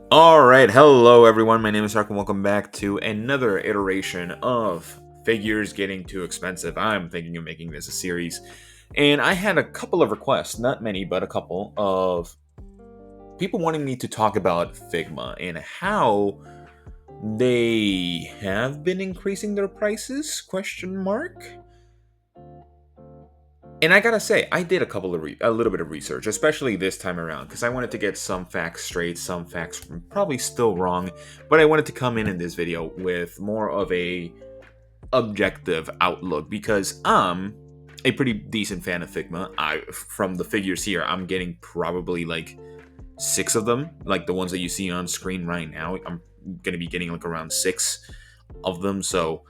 All right, hello everyone. My name is Mark, and welcome back to another iteration of Figures Getting Too Expensive. I'm thinking of making this a series, and I had a couple of requests, not many, but a couple of people wanting me to talk about Figma and how they have been increasing their prices? Question mark. And I gotta say, I did a little bit of research, especially this time around, because I wanted to get some facts straight, some facts probably still wrong, but I wanted to come in this video with more of a objective outlook because I'm a pretty decent fan of Figma. From the figures here, I'm getting probably like 6 of them, like the ones that you see on screen right now. I'm gonna be getting like around 6 of them, so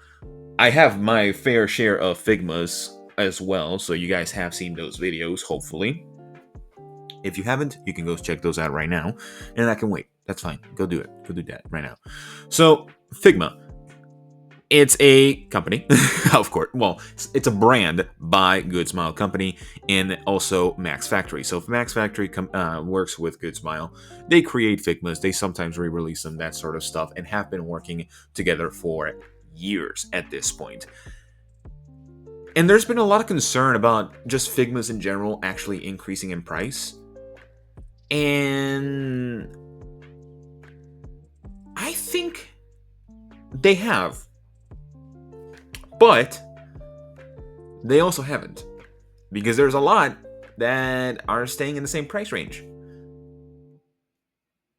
I have my fair share of Figmas as well, so you guys have seen those videos, hopefully. If you haven't, you can go check those out right now, and I can wait. That's fine. Go do it. Go do that right now. So, Figma. It's a company, of course. Well, it's a brand by Good Smile Company and also Max Factory. So if Max Factory works with Good Smile, they create Figmas. They sometimes re-release them, that sort of stuff, and have been working together for years at this point. And there's been a lot of concern about just Figmas in general actually increasing in price. And I think they have. But they also haven't. Because there's a lot that are staying in the same price range.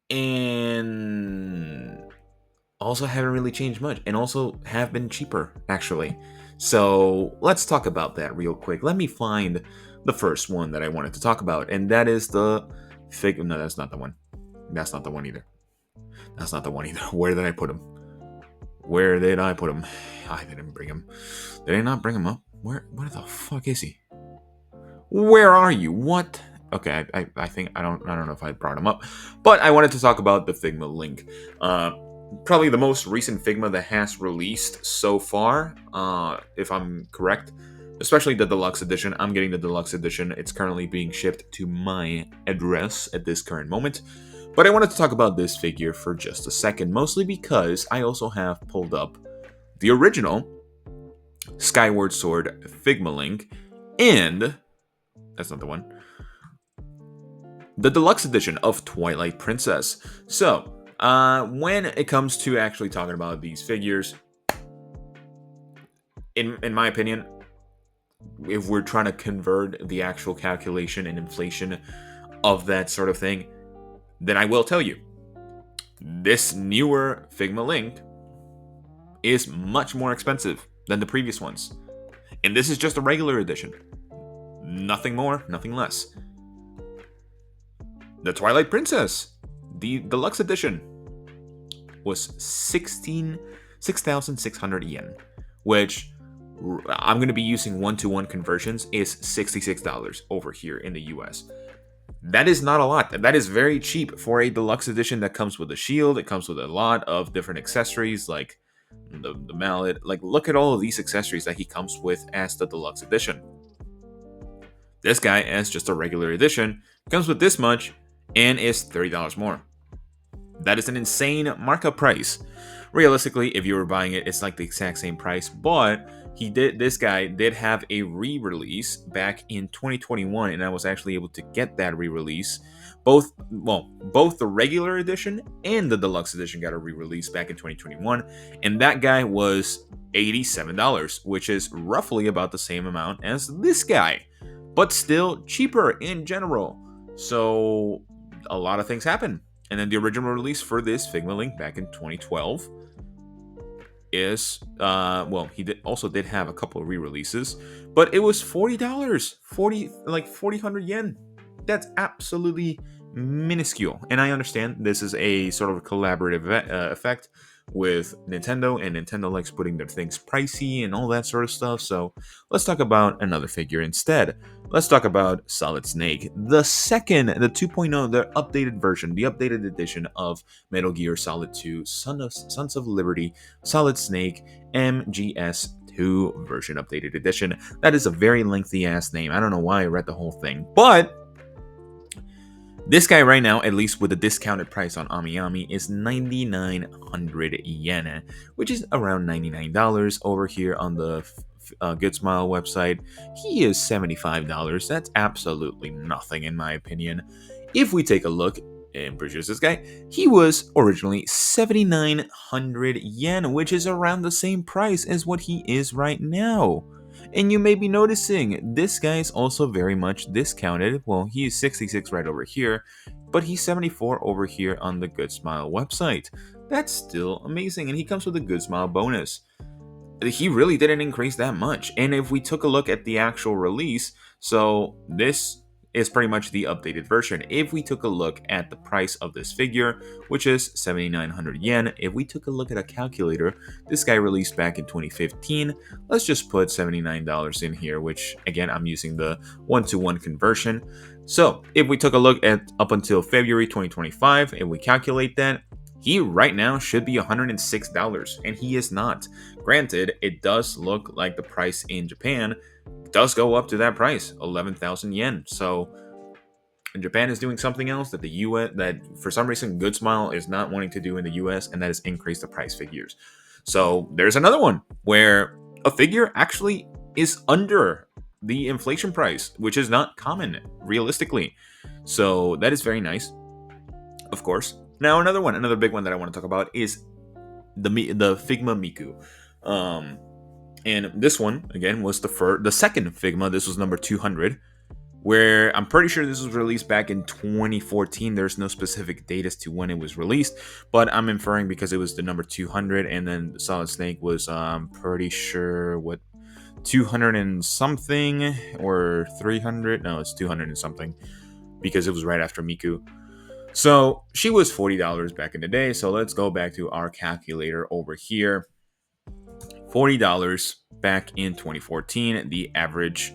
And also haven't really changed much. And also have been cheaper, actually. So let's talk about that real quick. Let me find the first one that I wanted to talk about, and that is the Figma. No, that's not the one. That's not the one either. That's not the one either. Where did I put him? Where did I put him? I didn't bring him. Did I not bring him up? Where the fuck is he? Where are you? What? Okay, I think I don't know if I brought him up, but I wanted to talk about the Figma link. Probably the most recent Figma that has released so far, if I'm correct. Especially the deluxe edition. I'm getting the deluxe edition. It's currently being shipped to my address at this current moment. But I wanted to talk about this figure for just a second, mostly because I also have pulled up the original Skyward Sword Figma link, and that's not the one. The deluxe edition of Twilight Princess. So, when it comes to actually talking about these figures, in my opinion, if we're trying to convert the actual calculation and inflation of that sort of thing, then I will tell you, this newer Figma link is much more expensive than the previous ones. And this is just a regular edition. Nothing more, nothing less. The Twilight Princess, the deluxe edition, was 6,600 yen, which I'm going to be using one-to-one conversions, is $66 over here in the US. That is not a lot. That is very cheap for a deluxe edition that comes with a shield. It comes with a lot of different accessories like the mallet. Like, look at all of these accessories that he comes with as the deluxe edition. This guy, as just a regular edition, comes with this much and is $30 more. That is an insane markup price. Realistically, if you were buying it, it's like the exact same price, but this guy did have a re-release back in 2021, and I was actually able to get that re-release. Both the regular edition and the deluxe edition got a re-release back in 2021, and that guy was $87, which is roughly about the same amount as this guy, but still cheaper in general. So a lot of things happen. And then the original release for this Figma link back in 2012 is he did have a couple of re-releases, but it was $40, 4,000 yen. That's absolutely minuscule. And I understand this is a sort of a collaborative effect with Nintendo, and Nintendo likes putting their things pricey and all that sort of stuff. So let's talk about another figure instead. Let's talk about Solid Snake, the 2.0, the updated version, the updated edition of Metal Gear Solid 2, Sons of Liberty, Solid Snake, MGS2 version updated edition. That is a very lengthy ass name. I don't know why I read the whole thing, but This guy right now, at least with the discounted price on AmiAmi, is 9,900 yen, which is around $99 over here on the Good Smile website. He is $75. That's absolutely nothing in my opinion. If we take a look and purchase this guy, he was originally 7,900 yen, which is around the same price as what he is right now. And you may be noticing this guy is also very much discounted. Well, he is 66 right over here, but he's 74 over here on the Good Smile website. That's still amazing, and he comes with a Good Smile bonus. He really didn't increase that much. And if we took a look at the actual release, so this is pretty much the updated version. If we took a look at the price of this figure, which is 7,900 yen, if we took a look at a calculator, this guy released back in 2015. Let's just put $79 in here, which again, I'm using the 1-to-1 conversion. So if we took a look at up until February 2025, and we calculate that, he right now should be $106, and he is not. Granted, it does look like the price in Japan does go up to that price, 11,000 yen. So Japan is doing something else that the US, that for some reason Good Smile is not wanting to do in the US, and that is increase the price figures. So there's another one where a figure actually is under the inflation price, which is not common realistically. So that is very nice, of course. Now another big one that I want to talk about is the FIGMA Miku. And this one again was the second FIGMA. This was number 200, where I'm pretty sure this was released back in 2014. There's no specific date as to when it was released, but I'm inferring because it was the number 200, and then Solid Snake was pretty sure what 200 and something or 300. No, it's 200 and something because it was right after Miku. So she was $40 back in the day. So let's go back to our calculator over here. $40 back in 2014. The average,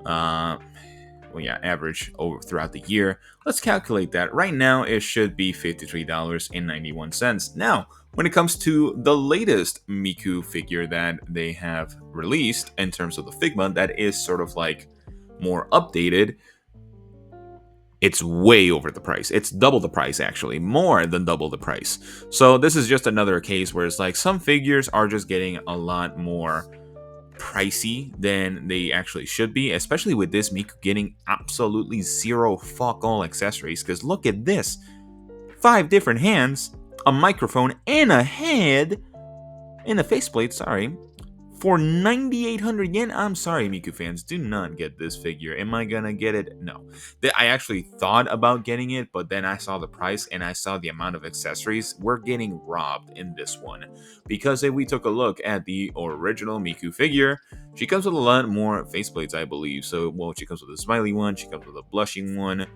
average over throughout the year. Let's calculate that. Right now, it should be $53.91. Now, when it comes to the latest Miku figure that they have released in terms of the Figma, that is sort of like more updated. It's way over the price. It's double the price, actually. More than double the price. So this is just another case where it's like some figures are just getting a lot more pricey than they actually should be, especially with this Miku getting absolutely zero fuck all accessories. Because look at this. 5 different hands, a microphone, and a head, and a faceplate, sorry. For 9,800 yen, I'm sorry, Miku fans, do not get this figure. Am I gonna get it? No. I actually thought about getting it, but then I saw the price and I saw the amount of accessories. We're getting robbed in this one. Because if we took a look at the original Miku figure, she comes with a lot more faceplates, I believe. So, well, she comes with a smiley one, she comes with a blushing one,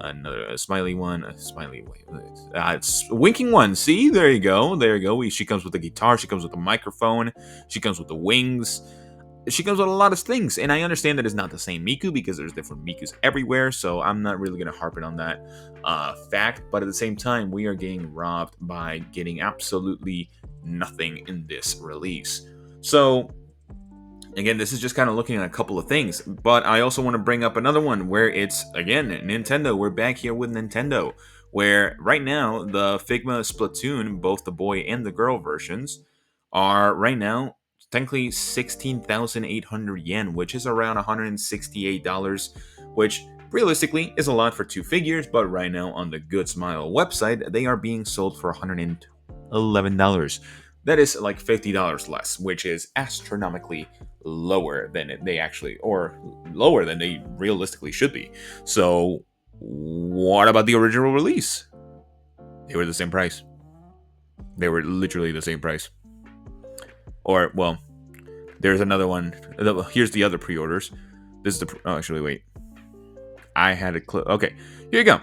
another smiley one, it's a winking one. See, there you go. She comes with the guitar, she comes with the microphone, she comes with the wings, she comes with a lot of things. And I understand that it's not the same Miku because there's different Mikus everywhere, so I'm not really gonna harp it on that fact. But at the same time, we are getting robbed by getting absolutely nothing in this release. So again, this is just kind of looking at a couple of things, but I also want to bring up another one where it's, again, Nintendo. We're back here with Nintendo, where right now the Figma Splatoon, both the boy and the girl versions, are right now technically 16,800 yen, which is around $168, which realistically is a lot for 2 figures, but right now on the Good Smile website, they are being sold for $111. That is like $50 less, which is astronomically lower than lower than they realistically should be. So, what about the original release? They were the same price. They were literally the same price. Or, well, there's another one. Here's the other pre-orders. This is actually, wait. I had it. Okay, here you go.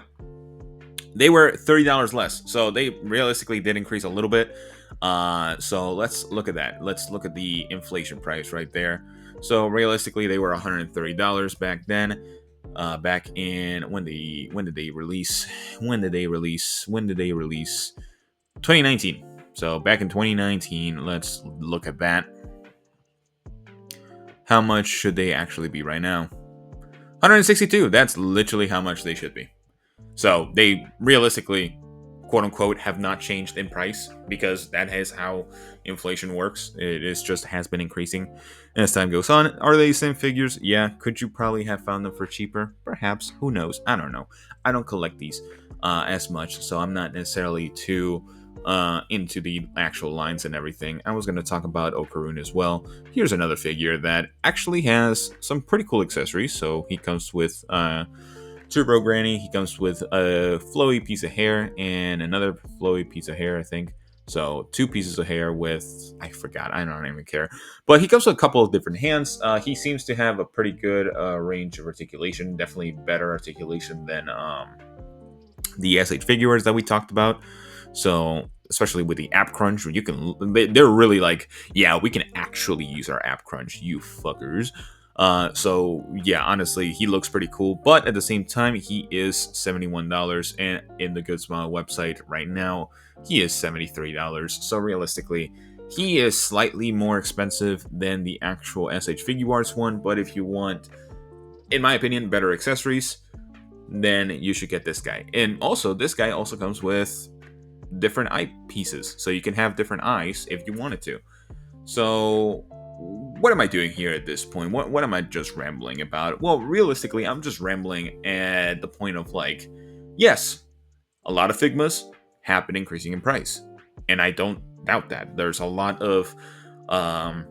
They were $30 less. So, they realistically did increase a little bit. So let's look at that. Let's look at the inflation price right there. So realistically, they were $130 back then. Back in when did they release? 2019. So back in 2019, let's look at that. How much should they actually be right now? 162. That's literally how much they should be. So they realistically, quote unquote, have not changed in price because that is how inflation works. It is just has been increasing as time goes on. Are they the same figures? Yeah. Could you probably have found them for cheaper? Perhaps. Who knows? I don't know. I don't collect these as much, so I'm not necessarily too into the actual lines and everything. I was going to talk about Okarun as well. Here's another figure that actually has some pretty cool accessories. So he comes with Turbo Granny. He comes with a flowy piece of hair and another flowy piece of hair, I think. So two pieces of hair with, I forgot, I don't even care. But he comes with a couple of different hands. He seems to have a pretty good range of articulation, definitely better articulation than the SH figures that we talked about. So especially with the app crunch, you can they're really like, yeah, we can actually use our app crunch, you fuckers. So yeah, honestly, he looks pretty cool, but at the same time, he is $71, and in the Good Smile website right now, he is $73. So realistically, he is slightly more expensive than the actual SH Figuarts one. But if you want, in my opinion, better accessories, then you should get this guy. And also, this guy also comes with different eye pieces, so you can have different eyes if you wanted to. So what am I doing here at this point? What am I just rambling about? Well, realistically, I'm just rambling at the point of like, yes, a lot of Figmas have been increasing in price, and I don't doubt that. There's a lot of um,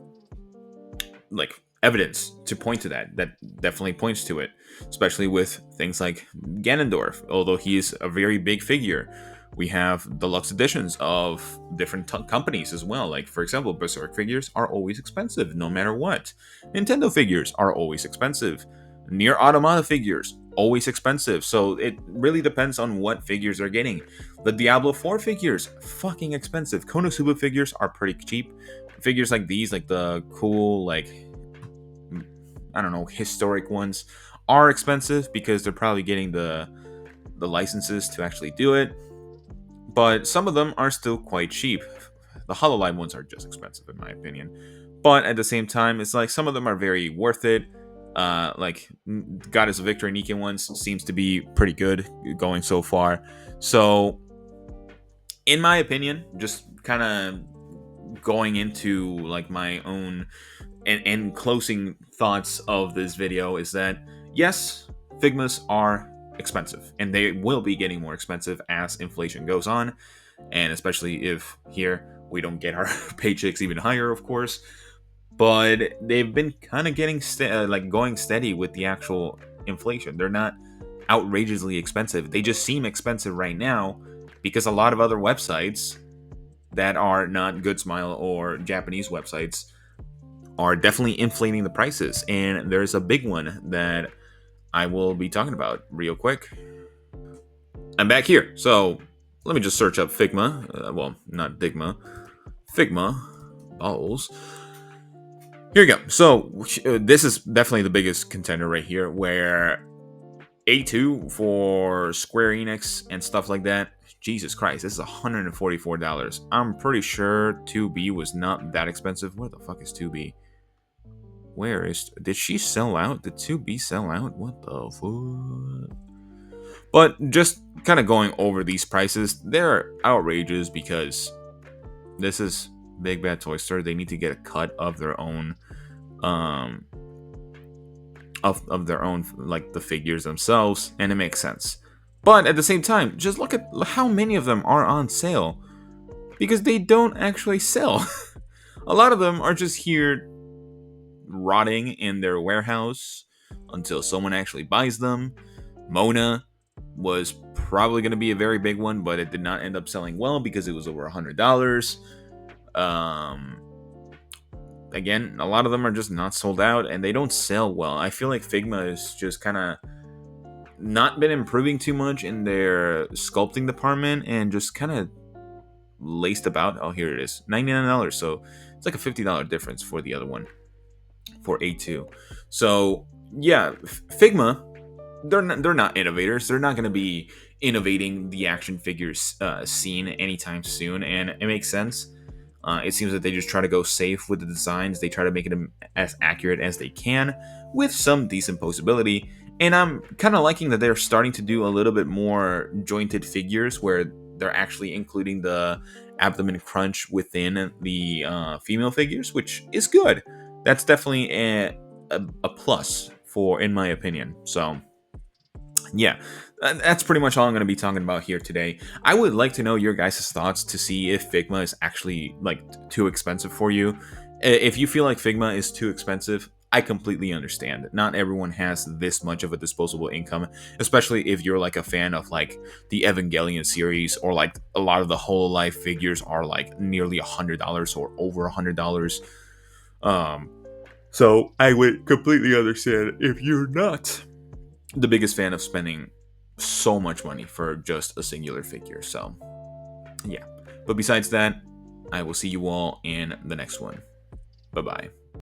like evidence to point to that definitely points to it, especially with things like Ganondorf. Although he is a very big figure, we have deluxe editions of different companies as well. Like, for example, Berserk figures are always expensive no matter what. Nintendo figures are always expensive. Near Automata figures always expensive. So it really depends on what figures are getting. The Diablo 4 figures, fucking expensive. Konosuba figures are pretty cheap. Figures like these, like the cool, like, I don't know, historic ones, are expensive because they're probably getting the licenses to actually do it. But some of them are still quite cheap. The HoloLive ones are just expensive in my opinion. But at the same time, it's like some of them are very worth it. Like Goddess of Victory Niken ones seems to be pretty good going so far. So in my opinion, just kind of going into like my own and closing thoughts of this video is that yes, Figmas are expensive, and they will be getting more expensive as inflation goes on, and especially if here we don't get our paychecks even higher, of course. But they've been kind of getting like going steady with the actual inflation. They're not outrageously expensive. They just seem expensive right now because a lot of other websites that are not Good Smile or Japanese websites are definitely inflating the prices. And there's a big one that I will be talking about real quick. I'm back here. So let me just search up Figma. Well, not Digma. Figma. Balls. Here we go. So this is definitely the biggest contender right here, where A2 for Square Enix and stuff like that. Jesus Christ, this is $144. I'm pretty sure 2B was not that expensive. Where the fuck is 2B? Where is... Did she sell out? Did 2B sell out? What the fuck? But just kind of going over these prices, they're outrageous because this is Big Bad Toy Store. They need to get a cut of their own, of their own, like the figures themselves, and it makes sense. But at the same time, just look at how many of them are on sale, because they don't actually sell. A lot of them are just here rotting in their warehouse until someone actually buys them. Mona was probably going to be a very big one, but it did not end up selling well because it was over $100. Again, a lot of them are just not sold out and they don't sell well. I feel like Figma has just kind of not been improving too much in their sculpting department and just kind of laced about. Oh, here it is, $99. So it's like a $50 difference for the other one, for A2. So yeah, Figma, they're not innovators. They're not going to be innovating the action figures scene anytime soon, and it makes sense. It seems that they just try to go safe with the designs. They try to make them as accurate as they can with some decent posability. And I'm kind of liking that they're starting to do a little bit more jointed figures where they're actually including the abdomen crunch within the female figures, which is good. That's definitely a plus for, in my opinion. So yeah, that's pretty much all I'm going to be talking about here today. I would like to know your guys' thoughts to see if Figma is actually like too expensive for you. If you feel like Figma is too expensive, I completely understand. Not everyone has this much of a disposable income, especially if you're like a fan of like the Evangelion series, or like a lot of the whole life figures are like nearly $100 or over $100. Um, so I would completely understand if you're not the biggest fan of spending so much money for just a singular figure. So, yeah. But besides that, I will see you all in the next one. Bye bye.